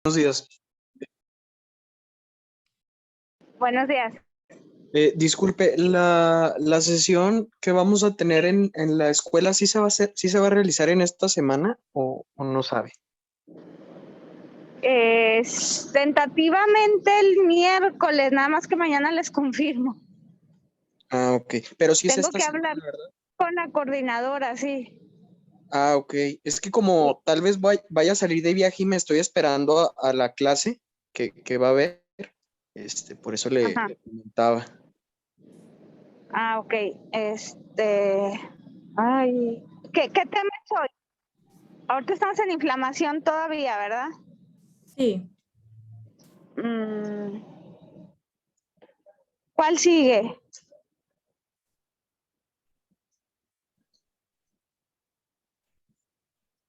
Buenos días. Buenos días. Disculpe, la sesión que vamos a tener en la escuela, ¿sí se va a hacer, sí se va a realizar en esta semana o no sabe? Tentativamente el miércoles, nada más que mañana les confirmo. Ah, ok. Pero sí es Tengo esta que semana, hablar ¿verdad? con la coordinadora, sí. Ah, ok. Es que Sí. como tal vez vaya a salir de viaje y me estoy esperando a la clase que va a haber, por eso Ajá. le comentaba. Ah, ok. Ay, ¿qué tema es hoy? Ahorita estamos en inflamación todavía, ¿verdad? Sí, Mm, ¿Cuál sigue?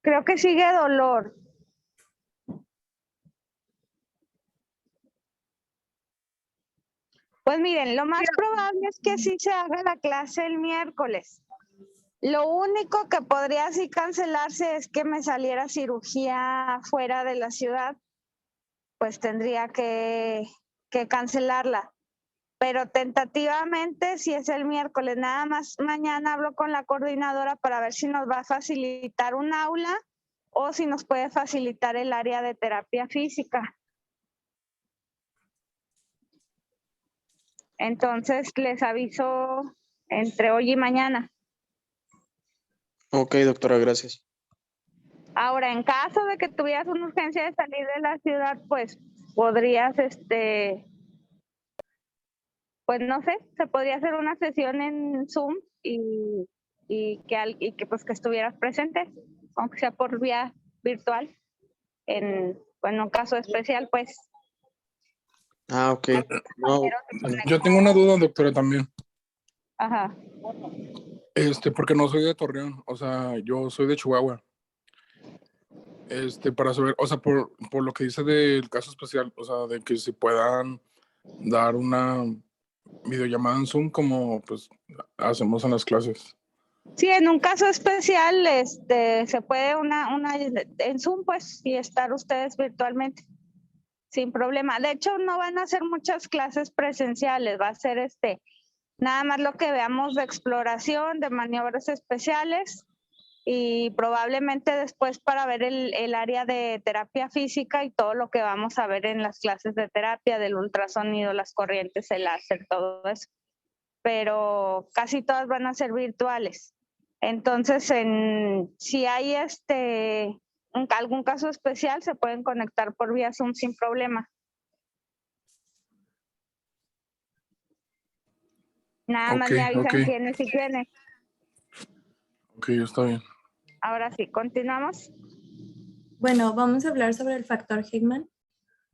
Creo que sigue dolor. Pues miren, lo más probable es que sí se haga la clase el miércoles. Lo único que podría así cancelarse es que me saliera cirugía fuera de la ciudad, pues tendría que cancelarla. Pero tentativamente, si es el miércoles, nada más mañana hablo con la coordinadora para ver si nos va a facilitar un aula o si nos puede facilitar el área de terapia física. Entonces les aviso entre hoy y mañana. Ok, doctora, gracias. Ahora, en caso de que tuvieras una urgencia de salir de la ciudad, pues podrías, pues no sé, se podría hacer una sesión en Zoom y que pues que estuvieras presente, aunque sea por vía virtual, en un caso especial, pues. Ah, ok. No, yo tengo una duda, doctora, también. Ajá. Porque no soy de Torreón, o sea, yo soy de Chihuahua. Para saber, o sea, por lo que dice del caso especial, o sea, de que se puedan dar una videollamada en Zoom como pues hacemos en las clases. Sí, en un caso especial, se puede una en Zoom, pues, y estar ustedes virtualmente, sin problema. De hecho, no van a hacer muchas clases presenciales, va a ser nada más lo que veamos de exploración, de maniobras especiales y probablemente después para ver el área de terapia física y todo lo que vamos a ver en las clases de terapia, del ultrasonido, las corrientes, el láser, todo eso. Pero casi todas van a ser virtuales. Entonces, si hay algún caso especial, se pueden conectar por vía Zoom sin problema. Nada más me avisan quiénes y quiénes. Ok, está bien. Ahora sí, continuamos. Bueno, vamos a hablar sobre el factor Higman,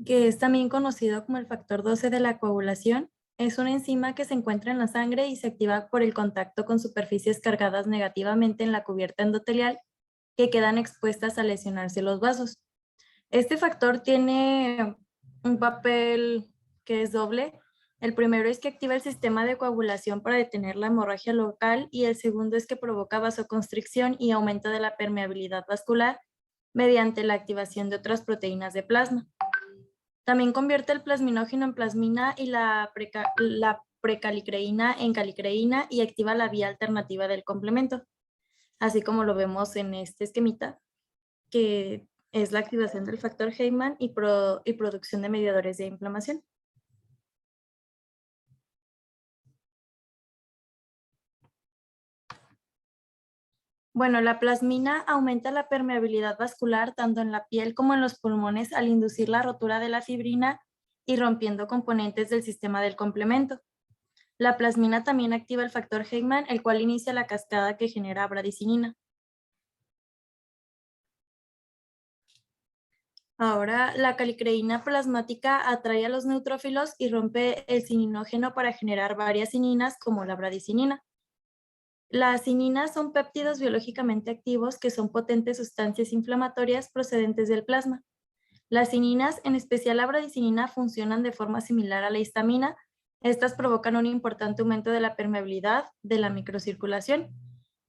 que es también conocido como el factor 12 de la coagulación. Es una enzima que se encuentra en la sangre y se activa por el contacto con superficies cargadas negativamente en la cubierta endotelial que quedan expuestas a lesionarse los vasos. Este factor tiene un papel que es doble. El primero es que activa el sistema de coagulación para detener la hemorragia local y el segundo es que provoca vasoconstricción y aumento de la permeabilidad vascular mediante la activación de otras proteínas de plasma. También convierte el plasminógeno en plasmina y la precalicreína en calicreína y activa la vía alternativa del complemento, así como lo vemos en este esquemita, que es la activación del factor Heyman y producción de mediadores de inflamación. Bueno, la plasmina aumenta la permeabilidad vascular tanto en la piel como en los pulmones al inducir la rotura de la fibrina y rompiendo componentes del sistema del complemento. La plasmina también activa el factor Heyman, el cual inicia la cascada que genera bradicinina. Ahora, la calicreína plasmática atrae a los neutrófilos y rompe el cininógeno para generar varias cininas como la bradicinina. Las cininas son péptidos biológicamente activos que son potentes sustancias inflamatorias procedentes del plasma. Las cininas, en especial la bradicinina, funcionan de forma similar a la histamina. Estas provocan un importante aumento de la permeabilidad de la microcirculación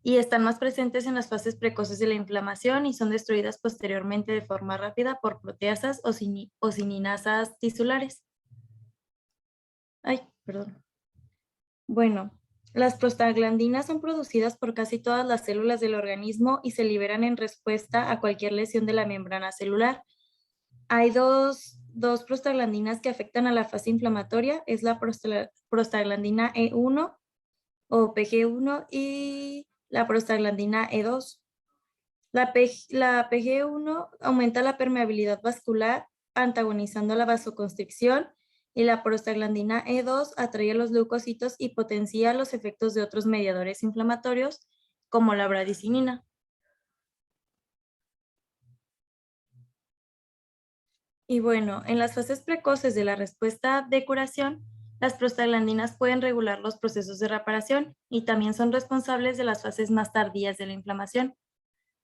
y están más presentes en las fases precoces de la inflamación y son destruidas posteriormente de forma rápida por proteasas o cininasas tisulares. Ay, perdón. Bueno, las prostaglandinas son producidas por casi todas las células del organismo y se liberan en respuesta a cualquier lesión de la membrana celular. Hay dos prostaglandinas que afectan a la fase inflamatoria, es la prostaglandina E1 o PG1 y la prostaglandina E2. La PG1 aumenta la permeabilidad vascular antagonizando la vasoconstricción y la prostaglandina E2 atrae a los leucocitos y potencia los efectos de otros mediadores inflamatorios como la bradicinina. Y bueno, en las fases precoces de la respuesta de curación, las prostaglandinas pueden regular los procesos de reparación y también son responsables de las fases más tardías de la inflamación.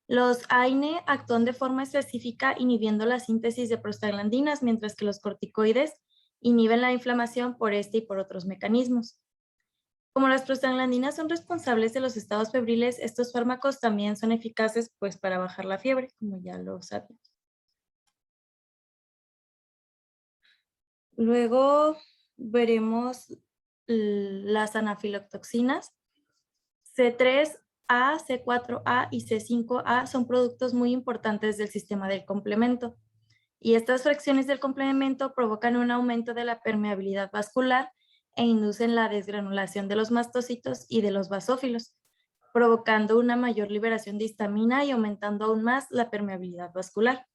Los AINE actúan de forma específica inhibiendo la síntesis de prostaglandinas, mientras que los corticoides inhiben la inflamación por este y por otros mecanismos. Como las prostaglandinas son responsables de los estados febriles, estos fármacos también son eficaces pues, para bajar la fiebre, como ya lo sabemos. Luego veremos las anafilotoxinas. C3A, C4A y C5A son productos muy importantes del sistema del complemento. Y estas fracciones del complemento provocan un aumento de la permeabilidad vascular e inducen la desgranulación de los mastocitos y de los basófilos, provocando una mayor liberación de histamina y aumentando aún más la permeabilidad vascular.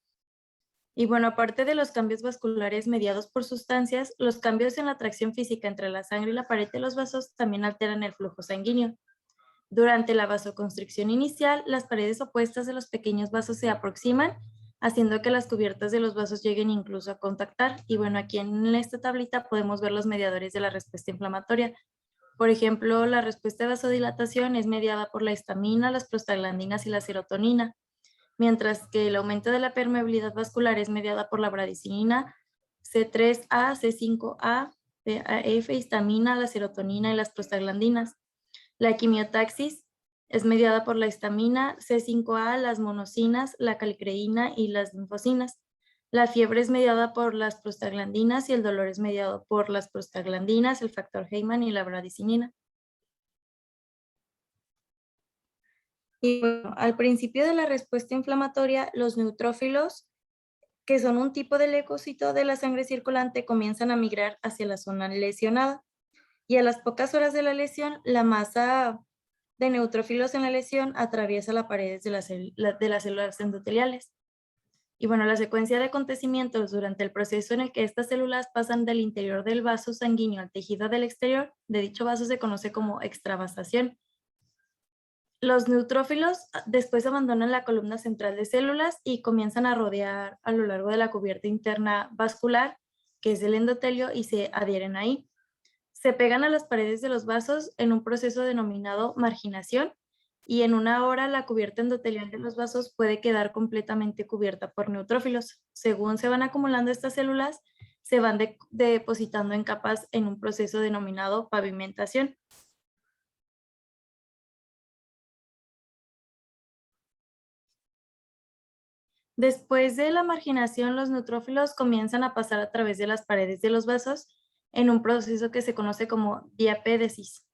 Y bueno, aparte de los cambios vasculares mediados por sustancias, los cambios en la atracción física entre la sangre y la pared de los vasos también alteran el flujo sanguíneo. Durante la vasoconstricción inicial, las paredes opuestas de los pequeños vasos se aproximan, haciendo que las cubiertas de los vasos lleguen incluso a contactar. Y bueno, aquí en esta tablita podemos ver los mediadores de la respuesta inflamatoria. Por ejemplo, la respuesta de vasodilatación es mediada por la histamina, las prostaglandinas y la serotonina, mientras que el aumento de la permeabilidad vascular es mediada por la bradicinina, C3A, C5A, PAF, histamina, la serotonina y las prostaglandinas. La quimiotaxis es mediada por la histamina, C5A, las monocinas, la calicreína y las linfocinas. La fiebre es mediada por las prostaglandinas y el dolor es mediado por las prostaglandinas, el factor Heyman y la bradicinina. Y bueno, al principio de la respuesta inflamatoria, los neutrófilos, que son un tipo de leucocito de la sangre circulante, comienzan a migrar hacia la zona lesionada. Y a las pocas horas de la lesión, la masa de neutrófilos en la lesión atraviesa las paredes de las células endoteliales. Y bueno, la secuencia de acontecimientos durante el proceso en el que estas células pasan del interior del vaso sanguíneo al tejido del exterior de dicho vaso se conoce como extravasación. Los neutrófilos después abandonan la columna central de células y comienzan a rodear a lo largo de la cubierta interna vascular, que es el endotelio, y se adhieren ahí. Se pegan a las paredes de los vasos en un proceso denominado marginación y en una hora la cubierta endotelial de los vasos puede quedar completamente cubierta por neutrófilos. Según se van acumulando estas células, se van depositando en capas en un proceso denominado pavimentación. Después de la marginación, los neutrófilos comienzan a pasar a través de las paredes de los vasos en un proceso que se conoce como diapédesis.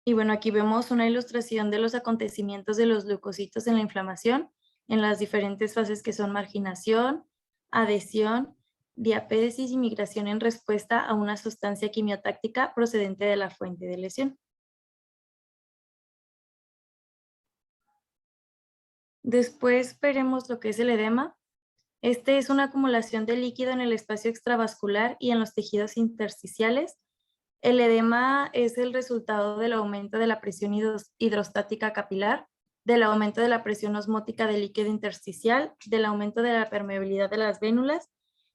Y bueno, aquí vemos una ilustración de los acontecimientos de los leucocitos en la inflamación, en las diferentes fases que son marginación, adhesión, diapédesis y migración en respuesta a una sustancia quimiotáctica procedente de la fuente de lesión. Después veremos lo que es el edema. Este es una acumulación de líquido en el espacio extravascular y en los tejidos intersticiales. El edema es el resultado del aumento de la presión hidrostática capilar, del aumento de la presión osmótica del líquido intersticial, del aumento de la permeabilidad de las vénulas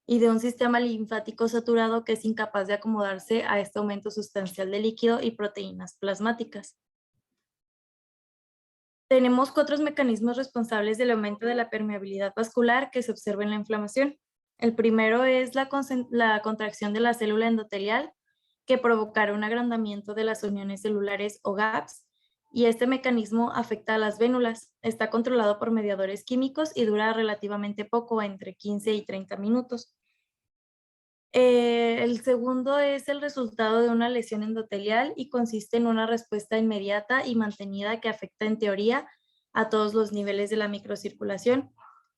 y de un sistema linfático saturado que es incapaz de acomodarse a este aumento sustancial de líquido y proteínas plasmáticas. Tenemos 4 mecanismos responsables del aumento de la permeabilidad vascular que se observa en la inflamación. El primero es la contracción de la célula endotelial, que provocará un agrandamiento de las uniones celulares o gaps, y este mecanismo afecta a las vénulas. Está controlado por mediadores químicos y dura relativamente poco, entre 15 y 30 minutos. El segundo es el resultado de una lesión endotelial y consiste en una respuesta inmediata y mantenida que afecta en teoría a todos los niveles de la microcirculación.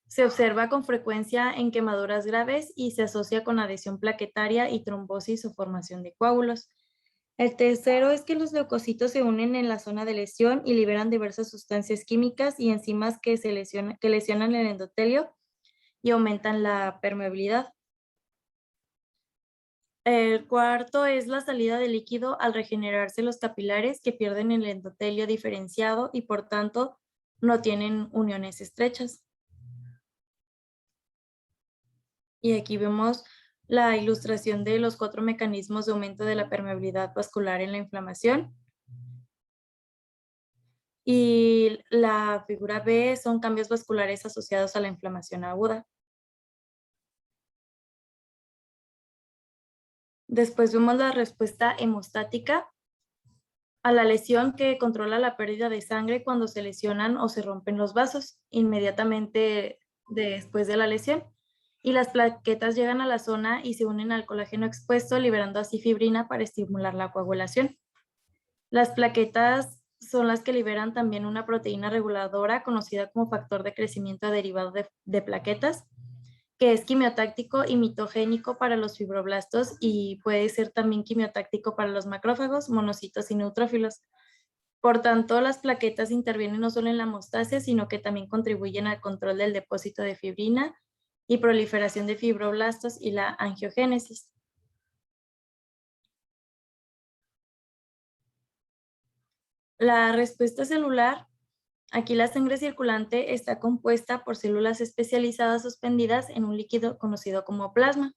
Se observa con frecuencia en quemaduras graves y se asocia con adhesión plaquetaria y trombosis o formación de coágulos. El tercero es que los leucocitos se unen en la zona de lesión y liberan diversas sustancias químicas y enzimas que lesionan el endotelio y aumentan la permeabilidad. El cuarto es la salida de líquido al regenerarse los capilares que pierden el endotelio diferenciado y por tanto no tienen uniones estrechas. Y aquí vemos la ilustración de los 4 mecanismos de aumento de la permeabilidad vascular en la inflamación. Y la figura B son cambios vasculares asociados a la inflamación aguda. Después vemos la respuesta hemostática a la lesión, que controla la pérdida de sangre cuando se lesionan o se rompen los vasos inmediatamente después de la lesión. Y las plaquetas llegan a la zona y se unen al colágeno expuesto, liberando así fibrina para estimular la coagulación. Las plaquetas son las que liberan también una proteína reguladora conocida como factor de crecimiento derivado de plaquetas, que es quimiotáctico y mitogénico para los fibroblastos y puede ser también quimiotáctico para los macrófagos, monocitos y neutrófilos. Por tanto, las plaquetas intervienen no solo en la hemostasia, sino que también contribuyen al control del depósito de fibrina y proliferación de fibroblastos y la angiogénesis. La respuesta celular, aquí la sangre circulante está compuesta por células especializadas suspendidas en un líquido conocido como plasma.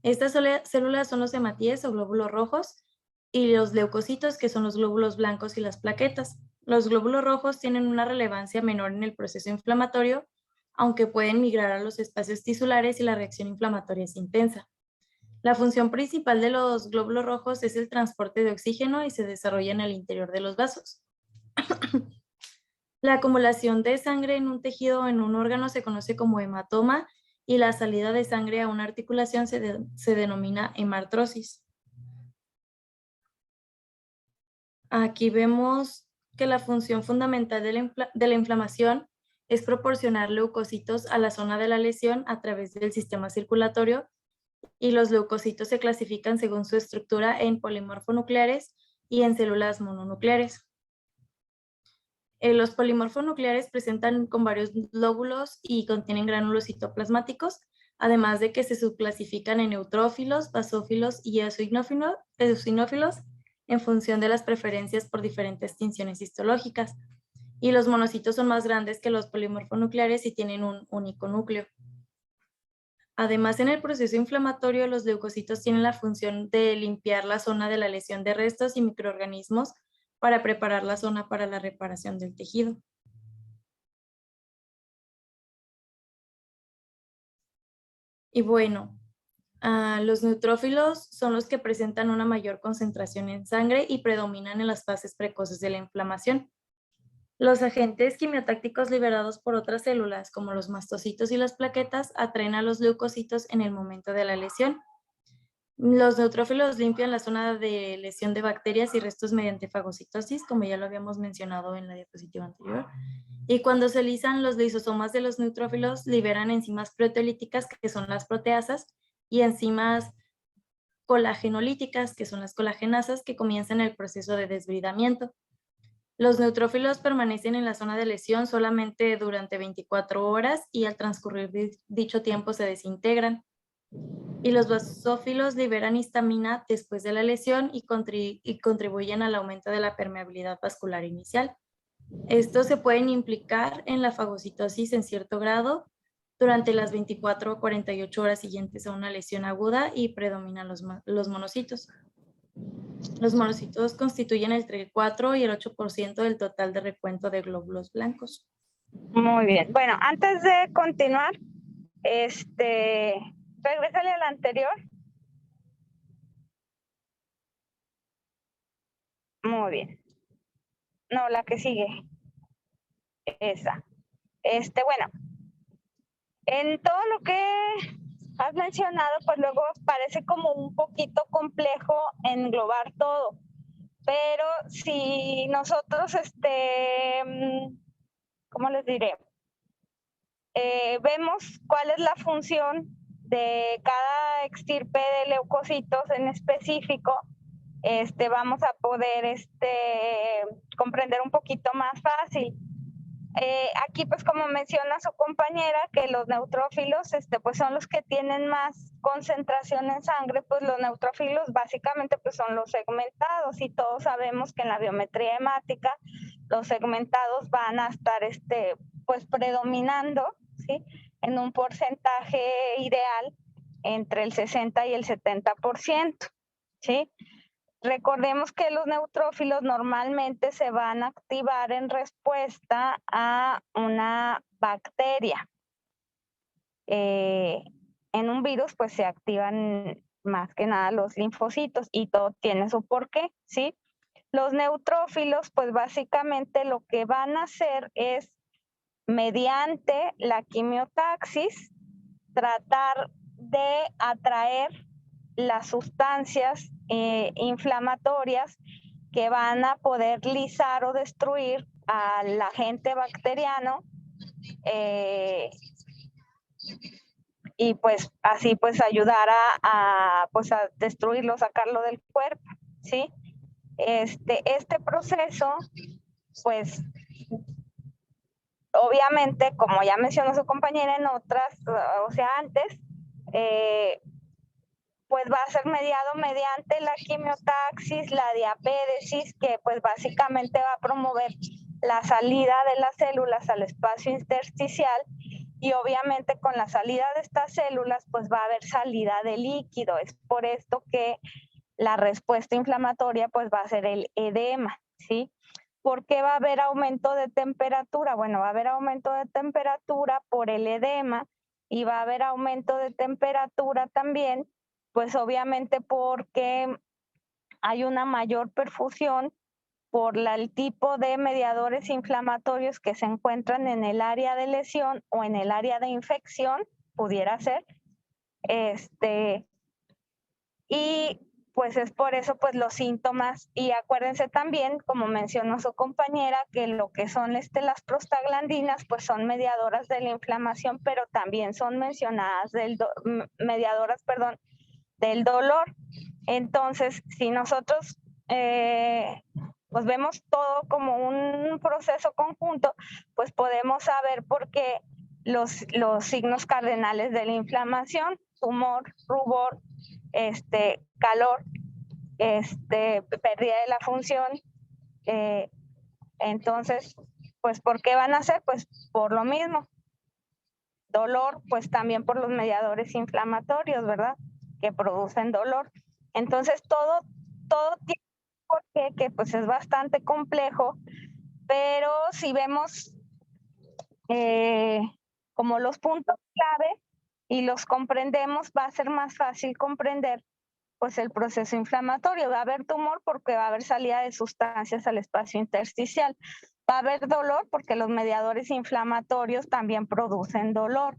Estas células son los hematíes o glóbulos rojos y los leucocitos, que son los glóbulos blancos y las plaquetas. Los glóbulos rojos tienen una relevancia menor en el proceso inflamatorio, aunque pueden migrar a los espacios tisulares y la reacción inflamatoria es intensa. La función principal de los glóbulos rojos es el transporte de oxígeno y se desarrolla en el interior de los vasos. La acumulación de sangre en un tejido o en un órgano se conoce como hematoma y la salida de sangre a una articulación se denomina hemartrosis. Aquí vemos que la función fundamental de la inflamación es proporcionar leucocitos a la zona de la lesión a través del sistema circulatorio, y los leucocitos se clasifican según su estructura en polimorfonucleares y en células mononucleares. Los polimorfonucleares presentan con varios lóbulos y contienen gránulos citoplasmáticos, además de que se subclasifican en neutrófilos, basófilos y eosinófilos en función de las preferencias por diferentes tinciones histológicas. Y los monocitos son más grandes que los polimorfonucleares y tienen un único núcleo. Además, en el proceso inflamatorio, los leucocitos tienen la función de limpiar la zona de la lesión de restos y microorganismos para preparar la zona para la reparación del tejido. Y bueno, los neutrófilos son los que presentan una mayor concentración en sangre y predominan en las fases precoces de la inflamación. Los agentes quimiotácticos liberados por otras células, como los mastocitos y las plaquetas, atraen a los leucocitos en el momento de la lesión. Los neutrófilos limpian la zona de lesión de bacterias y restos mediante fagocitosis, como ya lo habíamos mencionado en la diapositiva anterior. Y cuando se lisan, los lisosomas de los neutrófilos liberan enzimas proteolíticas, que son las proteasas, y enzimas colagenolíticas, que son las colagenasas, que comienzan el proceso de desbridamiento. Los neutrófilos permanecen en la zona de lesión solamente durante 24 horas y al transcurrir dicho tiempo se desintegran. Y los basófilos liberan histamina después de la lesión y contribuyen al aumento de la permeabilidad vascular inicial. Estos se pueden implicar en la fagocitosis en cierto grado durante las 24 o 48 horas siguientes a una lesión aguda y predominan los monocitos. Los monocitos constituyen entre el 4 y el 8% del total de recuento de glóbulos blancos. Muy bien. Bueno, antes de continuar, regrésale al anterior. Muy bien. no, la que sigue. Esa. Bueno, en todo lo que has mencionado, pues luego parece como un poquito complejo englobar todo. Pero si nosotros, ¿cómo les diré? Vemos cuál es la función de cada extirpe de leucocitos en específico, vamos a poder comprender un poquito más fácil. Aquí, pues como menciona su compañera, que los neutrófilos pues son los que tienen más concentración en sangre, pues los neutrófilos básicamente pues son los segmentados, y todos sabemos que en la biometría hemática los segmentados van a estar pues predominando, ¿sí?, en un porcentaje ideal entre el 60 y el 70%, ¿sí? Recordemos que los neutrófilos normalmente se van a activar en respuesta a una bacteria. En un virus, pues se activan más que nada los linfocitos, y todo tiene su porqué, ¿sí? Los neutrófilos, pues básicamente lo que van a hacer es, mediante la quimiotaxis, tratar de atraer las sustancias inflamatorias que van a poder lisar o destruir al agente bacteriano, y pues así pues ayudar pues a destruirlo, sacarlo del cuerpo, ¿sí? Este proceso, pues obviamente, como ya mencionó su compañera en otras, o sea, antes, pues va a ser mediado mediante la quimiotaxis, la diapédesis, que pues básicamente va a promover la salida de las células al espacio intersticial, y obviamente con la salida de estas células pues va a haber salida de líquido. Es por esto que la respuesta inflamatoria pues va a ser el edema, ¿sí? ¿Por qué va a haber aumento de temperatura? Bueno, va a haber aumento de temperatura por el edema, y va a haber aumento de temperatura también, pues obviamente porque hay una mayor perfusión por el tipo de mediadores inflamatorios que se encuentran en el área de lesión o en el área de infección, pudiera ser. Y pues es por eso pues los síntomas, y acuérdense también, como mencionó su compañera, que lo que son las prostaglandinas pues son mediadoras de la inflamación, pero también son mencionadas mediadoras, perdón, del dolor. Entonces, si nosotros pues vemos todo como un proceso conjunto, pues podemos saber por qué los signos cardenales de la inflamación: tumor, rubor, calor, pérdida de la función. Entonces, pues, ¿por qué van a ser? Pues por lo mismo. Dolor, pues también por los mediadores inflamatorios, ¿verdad?, que producen dolor. Entonces, todo tiene un porqué que pues es bastante complejo, pero si vemos como los puntos clave y los comprendemos, va a ser más fácil comprender pues el proceso inflamatorio. Va a haber tumor porque va a haber salida de sustancias al espacio intersticial. Va a haber dolor porque los mediadores inflamatorios también producen dolor.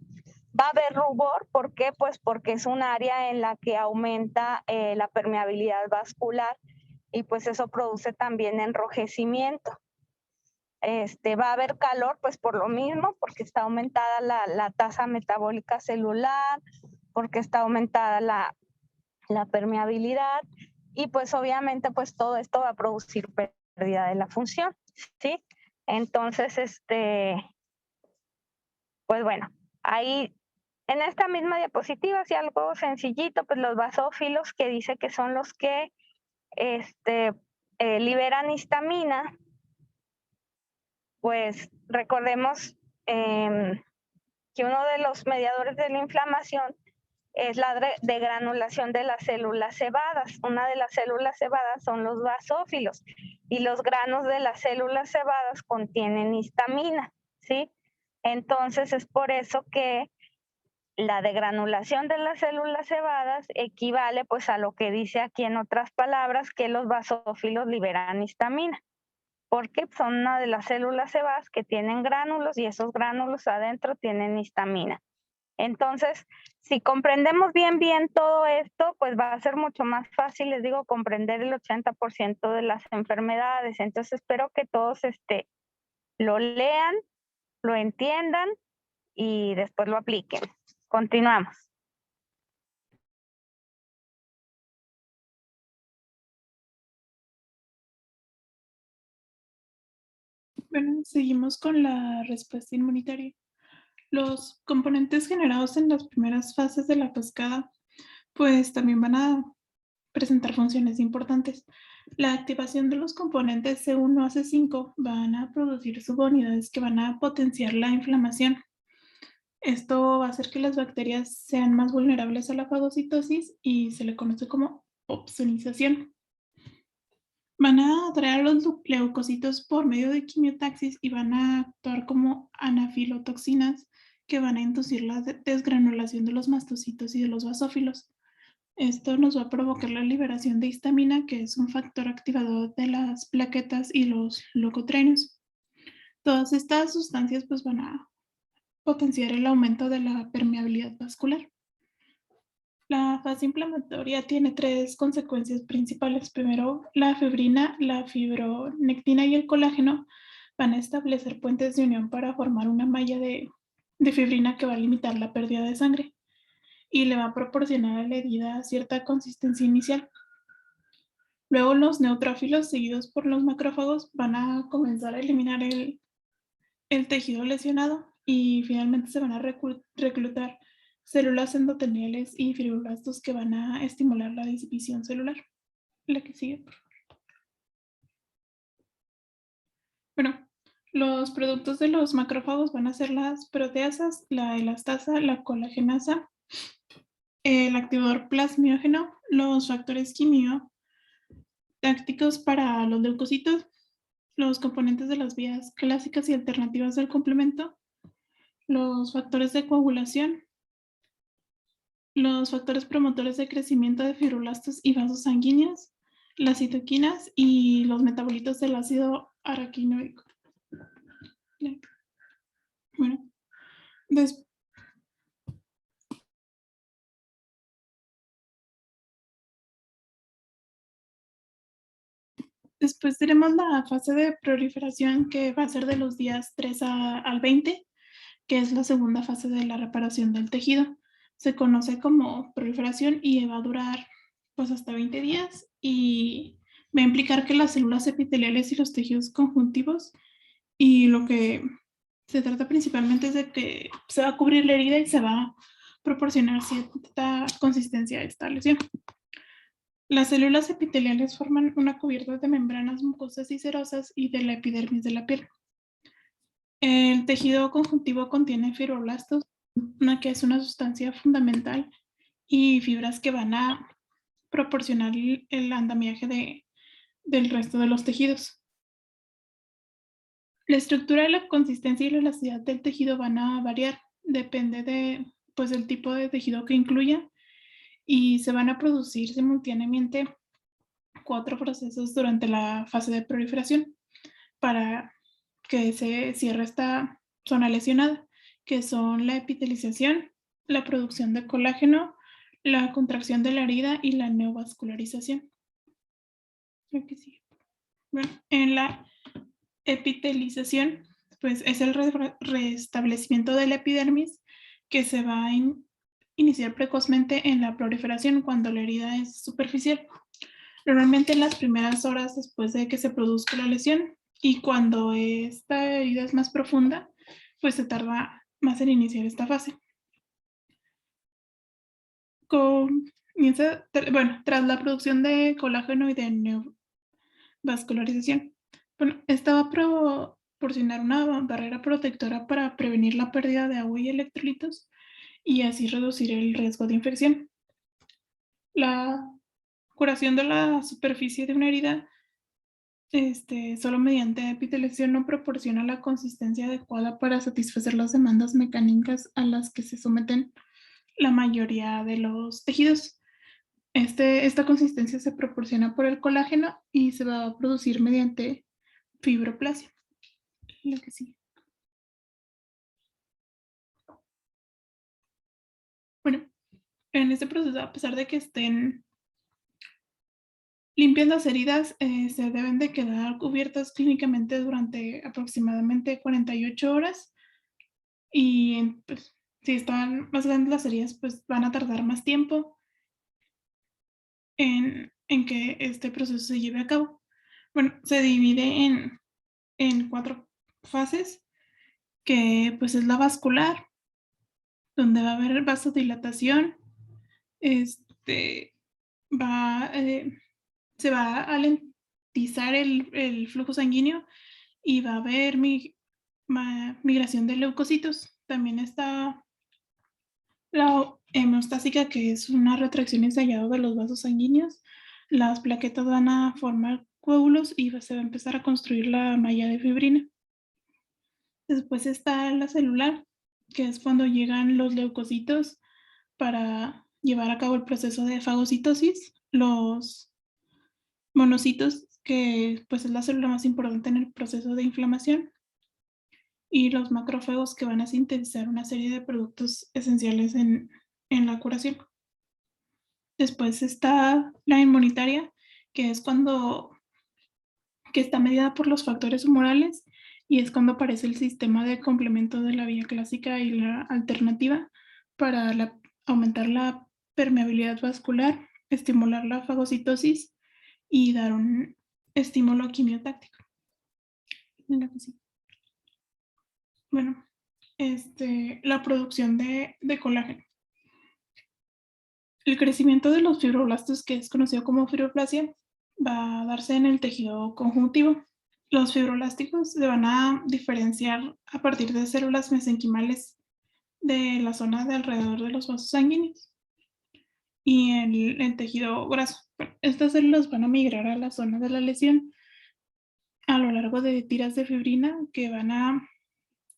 Va a haber rubor, ¿por qué? Pues porque es un área en la que aumenta la permeabilidad vascular, y pues eso produce también enrojecimiento. Va a haber calor, pues por lo mismo, porque está aumentada la tasa metabólica celular, porque está aumentada la permeabilidad, y pues obviamente pues todo esto va a producir pérdida de la función, ¿sí? Entonces, pues bueno, ahí en esta misma diapositiva, así algo sencillito, pues los basófilos, que dice que son los que liberan histamina, pues recordemos que uno de los mediadores de la inflamación es la degranulación de las células cebadas. Una de las células cebadas son los basófilos, y los granos de las células cebadas contienen histamina, ¿sí? Entonces es por eso que la degranulación de las células cebadas equivale pues a lo que dice aquí en otras palabras, que los basófilos liberan histamina. porque son una de las células sebas que tienen gránulos y esos gránulos adentro tienen histamina. Entonces, si comprendemos bien todo esto, pues va a ser mucho más fácil, les digo, comprender el 80% de las enfermedades. Entonces, espero que todos lo lean, lo entiendan y después lo apliquen. Continuamos. Bueno, seguimos con la respuesta inmunitaria. Los componentes generados en las primeras fases de la cascada, pues también van a presentar funciones importantes. La activación de los componentes C1 a C5 van a producir subunidades que van a potenciar la inflamación. Esto va a hacer que las bacterias sean más vulnerables a la fagocitosis y se le conoce como opsonización. Van a atraer a los leucocitos por medio de quimiotaxis y van a actuar como anafilotoxinas que van a inducir la desgranulación de los mastocitos y de los basófilos. Esto nos va a provocar la liberación de histamina, que es un factor activador de las plaquetas y los leucotrienos. Todas estas sustancias pues van a potenciar el aumento de la permeabilidad vascular. La fase inflamatoria tiene tres consecuencias principales. Primero, la fibrina, la fibronectina y el colágeno van a establecer puentes de unión para formar una malla de fibrina que va a limitar la pérdida de sangre y le va a proporcionar a la herida cierta consistencia inicial. Luego los neutrófilos, seguidos por los macrófagos, van a comenzar a eliminar el tejido lesionado y finalmente se van a reclutar células endoteliales y fibroblastos que van a estimular la división celular. La que sigue, por favor. Bueno, los productos de los macrófagos van a ser las proteasas, la elastasa, la colagenasa, el activador plasmiógeno, los factores quimiotácticos para los leucocitos, los componentes de las vías clásicas y alternativas del complemento, los factores de coagulación, los factores promotores de crecimiento de fibroblastos y vasos sanguíneos, las citoquinas y los metabolitos del ácido araquinoico. Bueno, después tenemos la fase de proliferación que va a ser de los días 3 al 20, que es la segunda fase de la reparación del tejido. Se conoce como proliferación y va a durar pues hasta 20 días y va a implicar que las células epiteliales y los tejidos conjuntivos, y lo que se trata principalmente es de que se va a cubrir la herida y se va a proporcionar cierta consistencia a esta lesión. Las células epiteliales forman una cubierta de membranas mucosas y serosas y de la epidermis de la piel. El tejido conjuntivo contiene fibroblastos, que es una sustancia fundamental, y fibras que van a proporcionar el andamiaje del resto de los tejidos. La estructura, la consistencia y la elasticidad del tejido van a variar, depende del tipo de tejido que incluya, y se van a producir simultáneamente 4 procesos durante la fase de proliferación para que se cierre esta zona lesionada, que son la epitelización, la producción de colágeno, la contracción de la herida y la neovascularización. Aquí sigue. Bueno, en la epitelización, pues es el restablecimiento de la epidermis que se va a iniciar precozmente en la proliferación cuando la herida es superficial. Normalmente en las primeras horas después de que se produzca la lesión, y cuando esta herida es más profunda, pues se tarda más en iniciar esta fase. Tras la producción de colágeno y de neovascularización, esta va a proporcionar una barrera protectora para prevenir la pérdida de agua y electrolitos y así reducir el riesgo de infección. La curación de la superficie de una herida solo mediante epitelización no proporciona la consistencia adecuada para satisfacer las demandas mecánicas a las que se someten la mayoría de los tejidos. Esta consistencia se proporciona por el colágeno y se va a producir mediante fibroplasia. Lo que sigue. Bueno, en este proceso, a pesar de que estén limpias las heridas, se deben de quedar cubiertas clínicamente durante aproximadamente 48 horas y pues, si están más grandes las heridas, pues van a tardar más tiempo en que este proceso se lleve a cabo. Bueno, se divide en 4 fases, que pues es la vascular, donde va a haber vasodilatación, se va a alentizar el flujo sanguíneo y va a haber migración de leucocitos. También está la hemeostásica, que es una retracción ensayada de los vasos sanguíneos. Las plaquetas van a formar coágulos y se va a empezar a construir la malla de fibrina. Después está la celular, que es cuando llegan los leucocitos para llevar a cabo el proceso de fagocitosis. Los monocitos, que pues es la célula más importante en el proceso de inflamación, y los macrófagos, que van a sintetizar una serie de productos esenciales en la curación. Después está la inmunitaria, que es que está mediada por los factores humorales, y es cuando aparece el sistema de complemento de la vía clásica y la alternativa para aumentar la permeabilidad vascular, estimular la fagocitosis y dar un estímulo quimiotáctico. Bueno, la producción de colágeno. El crecimiento de los fibroblastos, que es conocido como fibroplasia, va a darse en el tejido conjuntivo. Los fibroblásticos se van a diferenciar a partir de células mesenquimales de la zona de alrededor de los vasos sanguíneos y el tejido graso. Estas células van a migrar a la zona de la lesión a lo largo de tiras de fibrina que van a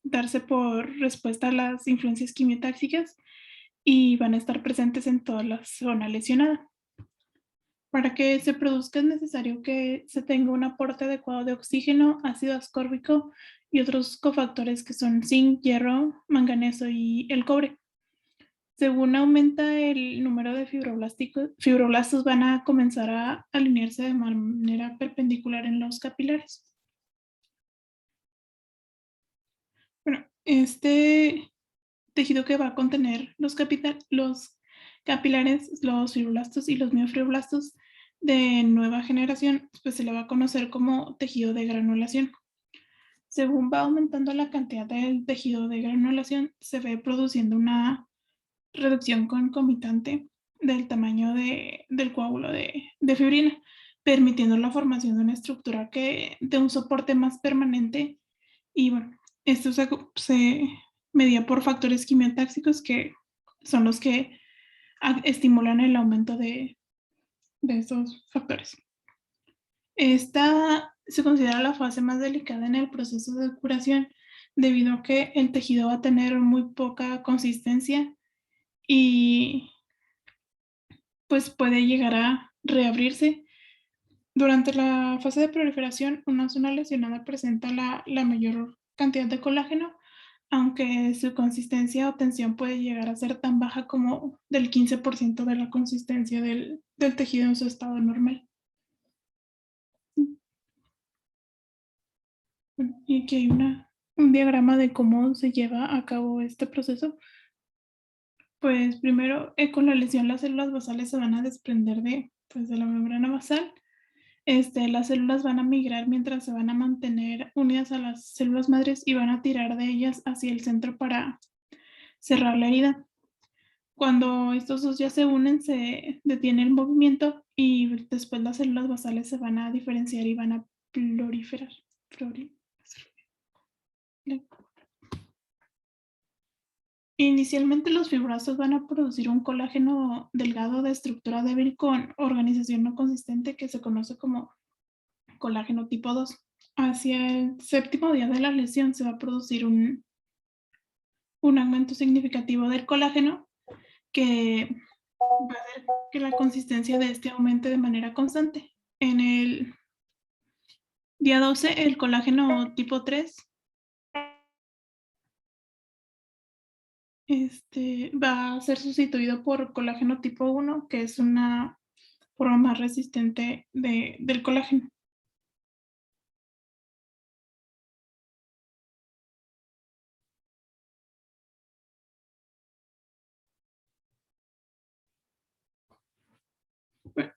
darse por respuesta a las influencias quimiotácticas y van a estar presentes en toda la zona lesionada. Para que se produzca es necesario que se tenga un aporte adecuado de oxígeno, ácido ascórbico y otros cofactores que son zinc, hierro, manganeso y el cobre. Según aumenta el número de fibroblastos van a comenzar a alinearse de manera perpendicular en los capilares. Bueno, este tejido que va a contener los capilares, los fibroblastos y los miofibroblastos de nueva generación, pues se le va a conocer como tejido de granulación. Según va aumentando la cantidad del tejido de granulación, se ve produciendo una reducción concomitante del tamaño del coágulo de fibrina, permitiendo la formación de una estructura de un soporte más permanente. Y bueno, esto se medía por factores quimiotáxicos, que son los que estimulan el aumento de esos factores. Esta se considera la fase más delicada en el proceso de curación, debido a que el tejido va a tener muy poca consistencia y pues puede llegar a reabrirse. Durante la fase de proliferación, una zona lesionada presenta la mayor cantidad de colágeno, aunque su consistencia o tensión puede llegar a ser tan baja como del 15% de la consistencia del tejido en su estado normal. Bueno, y aquí hay un diagrama de cómo se lleva a cabo este proceso. Pues primero, con la lesión, las células basales se van a desprender de la membrana basal. Las células van a migrar mientras se van a mantener unidas a las células madres y van a tirar de ellas hacia el centro para cerrar la herida. Cuando estos dos ya se unen, se detiene el movimiento y después las células basales se van a diferenciar y van a proliferar. Inicialmente los fibroblastos van a producir un colágeno delgado de estructura débil con organización no consistente, que se conoce como colágeno tipo 2. Hacia el 7º día de la lesión se va a producir un aumento significativo del colágeno, que va a hacer que la consistencia de este aumente de manera constante. En el Día 12, el colágeno tipo 3 va a ser sustituido por colágeno tipo 1, que es una forma más resistente del colágeno.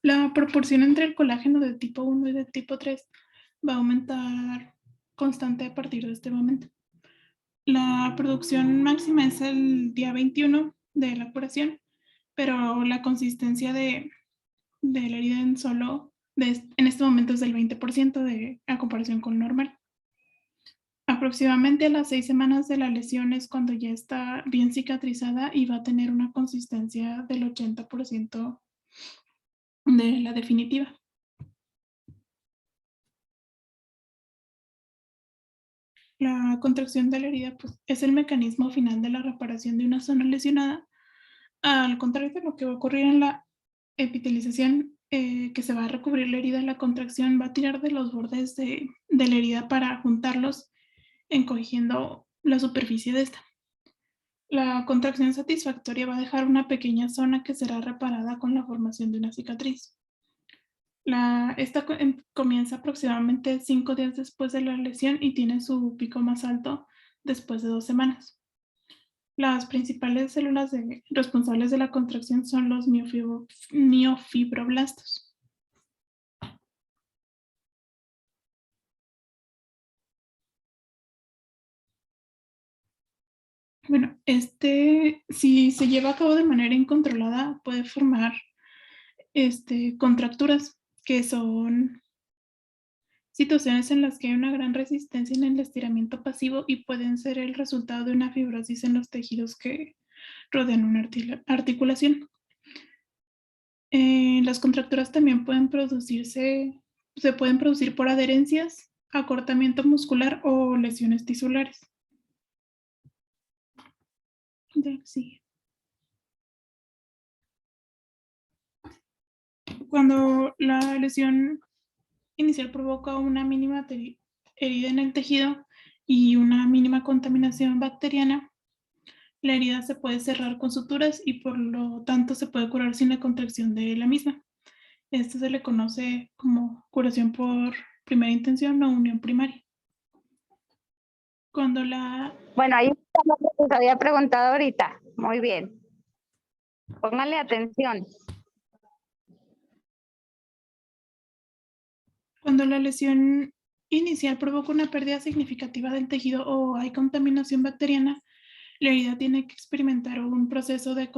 La proporción entre el colágeno de tipo 1 y de tipo 3 va a aumentar constante a partir de este momento. La producción máxima es el día 21 de la curación, pero la consistencia de la herida en este momento es del 20% a comparación con normal. Aproximadamente a las 6 semanas de la lesión es cuando ya está bien cicatrizada y va a tener una consistencia del 80% de la definitiva. La contracción de la herida pues, es el mecanismo final de la reparación de una zona lesionada. Al contrario de lo que va a ocurrir en la epitelización, que se va a recubrir la herida, la contracción va a tirar de los bordes de la herida para juntarlos, encogiendo la superficie de esta. La contracción satisfactoria va a dejar una pequeña zona que será reparada con la formación de una cicatriz. Esta comienza aproximadamente 5 días después de la lesión y tiene su pico más alto después de 2 semanas. Las principales células responsables de la contracción son los miofibroblastos. Bueno, si se lleva a cabo de manera incontrolada, puede formar contracturas, que son situaciones en las que hay una gran resistencia en el estiramiento pasivo y pueden ser el resultado de una fibrosis en los tejidos que rodean una articulación. Las contracturas también se pueden producir por adherencias, acortamiento muscular o lesiones tisulares. Sí. Cuando la lesión inicial provoca una mínima herida en el tejido y una mínima contaminación bacteriana, la herida se puede cerrar con suturas y por lo tanto se puede curar sin la contracción de la misma. Esto se le conoce como curación por primera intención o unión primaria. Bueno, ahí está lo que les había preguntado ahorita. Muy bien. Pónganle atención. Cuando la lesión inicial provoca una pérdida significativa del tejido o hay contaminación bacteriana, la herida tiene que experimentar un proceso de